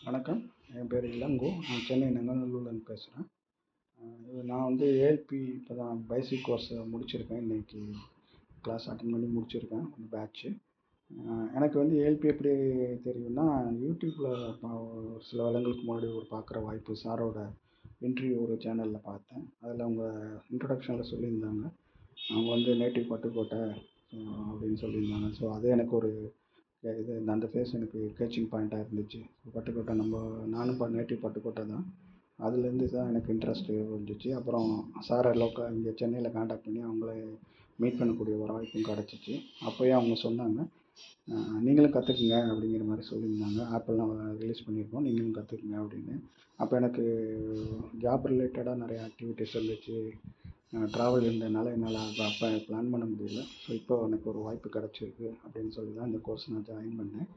வணக்கம். என் பேர் இளங்கோ. நான் சென்னை நங்கநல்லூர்லேருந்து பேசுகிறேன். நான் வந்து ஏஎல்பி இப்போ தான் பேசிக் கோர்ஸ் முடிச்சிருக்கேன். இன்றைக்கி கிளாஸ் அட்டன் பண்ணி முடிச்சிருக்கேன் அந்த பேட்ச்சு. எனக்கு வந்து ஏஎல்பி எப்படி தெரியும்னா, யூடியூப்பில் ஒரு சில வருடங்களுக்கு முன்னாடி பார்க்குற வாய்ப்பு, சாரோட இன்டர்வியூ ஒரு சேனலில் பார்த்தேன். அதில் அவங்க இன்ட்ரொடக்ஷனில் சொல்லியிருந்தாங்க, அவங்க வந்து நேட்டிவ் பட்டுக்கோட்டை அப்படின்னு சொல்லியிருந்தாங்க. ஸோ அது எனக்கு ஒரு இது அந்த ஃபேஸ் எனக்கு கேச்சிங் பாயிண்ட்டாக இருந்துச்சு. பட்டுக்கோட்டை நானும் நேட்டிவ் பட்டுக்கோட்டை தான். அதுலேருந்து தான் எனக்கு இன்ட்ரெஸ்ட்டு வந்துச்சு. அப்புறம் சாரை இங்கே சென்னையில் காண்டாக்ட் பண்ணி அவங்கள மீட் பண்ணக்கூடிய ஒரு வாய்ப்பும் கிடச்சிச்சு. அப்போயே அவங்க சொன்னாங்க, நீங்களும் கற்றுக்குங்க அப்படிங்கிற மாதிரி சொல்லியிருந்தாங்க. ஆப்பெல்லாம் ரிலீஸ் பண்ணியிருக்கோம், நீங்களும் கற்றுக்குங்க அப்படின்னு. அப்போ எனக்கு ஜாப் ரிலேட்டடாக நிறைய ஆக்டிவிட்டீஸ் இருந்துச்சு. ட்ராவல் இருந்ததுனால என்னால் அப்போ பிளான் பண்ண முடியல. ஸோ இப்போ எனக்கு ஒரு வாய்ப்பு கிடச்சிருக்கு அப்படின்னு சொல்லி தான் இந்த கோர்ஸ் நான் ஜாயின் பண்ணேன்.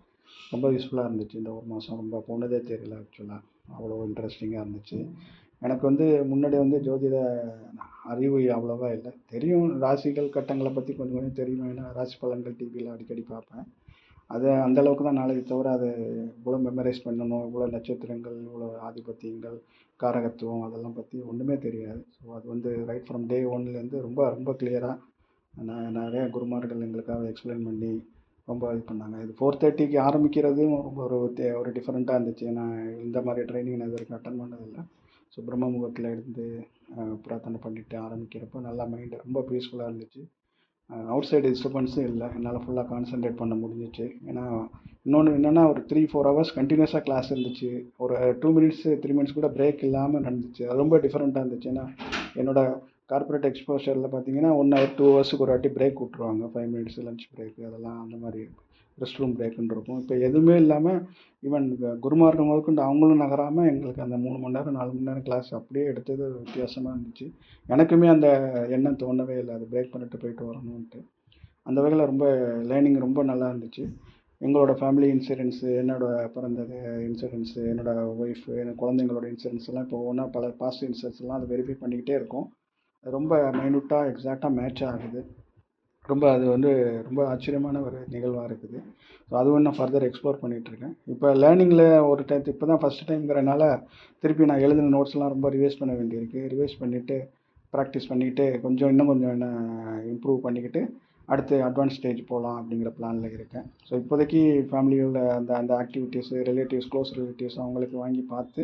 ரொம்ப யூஸ்ஃபுல்லாக இருந்துச்சு. இந்த ஒரு மாதம் ரொம்ப போனதே தெரியல. ஆக்சுவலாக அவ்வளோ இன்ட்ரெஸ்டிங்காக இருந்துச்சு. எனக்கு வந்து முன்னாடி வந்து ஜோதிட அறிவு அவ்வளோவா இல்லை. தெரியும், ராசிகள் கட்டங்களை பற்றி கொஞ்சம் கொஞ்சம் தெரியும். ஏன்னா ராசி பலன்கள் டிவியில் அடிக்கடி பார்ப்பேன். அது அந்தளவுக்கு தான் நாலேஜ் தவிர அது இவ்வளோ மெமரைஸ் பண்ணணும், இவ்வளோ நட்சத்திரங்கள், இவ்வளோ ஆதிபத்தியங்கள், காரகத்துவம் அதெல்லாம் பற்றி ஒன்றுமே தெரியாது. ஸோ அது வந்து ரைட் ஃப்ரம் டே ஒன்லேருந்து ரொம்ப ரொம்ப கிளியராக நிறைய குருமார்கள் எங்களுக்காக எக்ஸ்பிளைன் பண்ணி ரொம்ப இது பண்ணாங்க. இது 4:30க்கு ஆரம்பிக்கிறதும் ஒரு டிஃப்ரெண்ட்டாக இருந்துச்சு. ஏன்னா இந்த மாதிரி ட்ரைனிங் நான் இது வரைக்கும் அட்டன் பண்ணதில்லை. ஸோ பிரம்ம முகூர்த்தத்தில் இருந்து பிரார்த்தனை பண்ணிவிட்டு ஆரம்பிக்கிறப்போ நல்லா மைண்டு ரொம்ப பீஸ்ஃபுல்லாக இருந்துச்சு. அவுட் சைடு டிஸ்டர்பன்ஸும் இல்லை. என்னால் ஃபுல்லாக கான்சன்ட்ரேட் பண்ண முடிஞ்சிச்சு. ஏன்னா இன்னொன்று என்னென்னா, ஒரு 3-4 ஹவர்ஸ் கண்டினியூஸாக கிளாஸ் இருந்துச்சு. ஒரு 2 மினிட்ஸு 3 மினிட்ஸ் கூட பிரேக் இல்லாமல் நடந்துச்சு. அது ரொம்ப டிஃப்ரெண்ட்டாக இருந்துச்சு. ஏன்னா என்னோடய கார்ப்பரேட் எக்ஸ்போஷரில் பார்த்தீங்கன்னா 1 ஹவர் 2 ஹவர்ஸுக்கு ஒரு வாட்டி பிரேக் விட்ருவாங்க. 5 மினிட்ஸ் லஞ்ச் பிரேக்கு, அதெல்லாம் அந்த மாதிரி ரெஸ்ட் ரூம் பிரேக்குன்னு இருக்கும். இப்போ எதுவுமே இல்லாமல் ஈவன் குருமார்கள் முதற்கொண்டு அவங்களும் நகராமல் எங்களுக்கு அந்த 3 மணி நேரம் 4 மணி நேரம் கிளாஸ் அப்படியே எடுத்தது வித்தியாசமாக இருந்துச்சு. எனக்குமே அந்த எண்ணம் தோணவே இல்லை, அது பிரேக் பண்ணிட்டு போயிட்டு வரணுன்ட்டு. அந்த வகையில் ரொம்ப லேர்னிங் ரொம்ப நல்லா இருந்துச்சு. எங்களோட ஃபேமிலி இன்சூரன்ஸு, என்னோடய பிறந்தது இன்சூரன்ஸு, என்னோடய ஒய்ஃபு, என் குழந்தைங்களோட இன்சூரன்ஸ் எல்லாம் இப்போ ஒவ்வொன்றா பல பாஸ்ட் இன்சூரன்ஸ்லாம் அதை வெரிஃபை பண்ணிக்கிட்டே இருக்கும். அது ரொம்ப மைனூட்டாக எக்ஸாக்டாக மேட்ச் ஆகுது. ரொம்ப அது வந்து ரொம்ப ஆச்சரியமான ஒரு நிகழ்வாக இருக்குது. ஸோ அதுவும் நான் ஃபர்தர் எக்ஸ்ப்ளோர் பண்ணிகிட்ருக்கேன். இப்போ லேர்னிங்கில் ஒரு டைம் இப்போ தான் ஃபஸ்ட் டைம்ங்கிறனால திருப்பி நான் எழுதின நோட்ஸ்லாம் ரொம்ப ரிவைஸ் பண்ண வேண்டியிருக்கு. ரிவைஸ் பண்ணிவிட்டு ப்ராக்டிஸ் பண்ணிக்கிட்டு இன்னும் கொஞ்சம் என்ன இம்ப்ரூவ் பண்ணிக்கிட்டு அடுத்து அட்வான்ஸ் ஸ்டேஜ் போகலாம் அப்படிங்கிற பிளானில் இருக்கேன். ஸோ இப்போதைக்கு ஃபேமிலியோட அந்த அந்த ஆக்டிவிட்டீஸு, ரிலேட்டிவ்ஸ், க்ளோஸ் ரிலேட்டிவ்ஸ் அவங்களுக்கு வாங்கி பார்த்து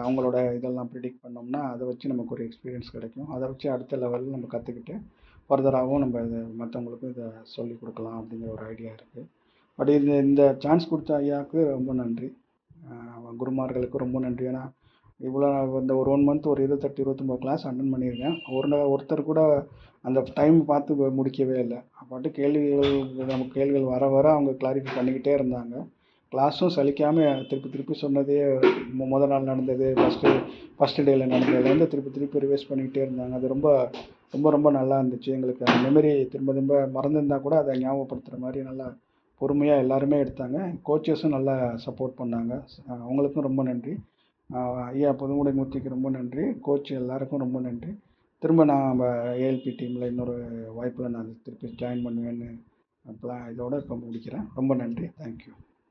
அவங்களோட இதெல்லாம் ப்ரிடிக்ட் பண்ணோம்னா அதை வச்சு நமக்கு ஒரு எக்ஸ்பீரியன்ஸ் கிடைக்கும். அதை வச்சு அடுத்த லெவலில் நம்ம கற்றுக்கிட்டு ஃபர்தராகவும் நம்ம இதை மற்றவங்களுக்கும் இதை சொல்லிக் கொடுக்கலாம் அப்படிங்கிற ஒரு ஐடியா இருக்குது. பட் இந்த சான்ஸ் கொடுத்த ஐயாவுக்கு ரொம்ப நன்றி. குருமார்களுக்கு ரொம்ப நன்றி. ஏன்னா இவ்வளோ இந்த ஒரு 1 மந்த் ஒரு 28-29 கிளாஸ் அட்டன் பண்ணியிருக்கேன். ஒருத்தர் கூட அந்த டைம் பார்த்து முடிக்கவே இல்லை. பாட்டு நமக்கு கேள்விகள் வர வர அவங்க கிளாரிஃபை பண்ணிக்கிட்டே இருந்தாங்க. கிளாஸும் சலிக்காமல் திருப்பி சொன்னதே, முதல் நாள் நடந்தது, ஃபஸ்ட்டு டேயில் நடந்ததுலேருந்து திருப்பி ரிவைஸ் பண்ணிக்கிட்டே இருந்தாங்க. அது ரொம்ப ரொம்ப ரொம்ப நல்லா இருந்துச்சு. எங்களுக்கு அந்த மெமரி திரும்ப மறந்துருந்தால் கூட அதை ஞாபகப்படுத்துகிற மாதிரி நல்லா பொறுமையாக எல்லாருமே எடுத்தாங்க. கோச்சஸும் நல்லா சப்போர்ட் பண்ணாங்க. அவங்களுக்கும் ரொம்ப நன்றி. ஐயா புதுமுடைமூர்த்திக்கு ரொம்ப நன்றி. கோச் எல்லாருக்கும் ரொம்ப நன்றி. திரும்ப நான் ஏஎல்பி டீமில் இன்னொரு வாய்ப்பில் நான் திருப்பி ஜாயின் பண்ணுவேன்னு இதோட இப்போ முடிக்கிறேன். ரொம்ப நன்றி. தேங்க்யூ.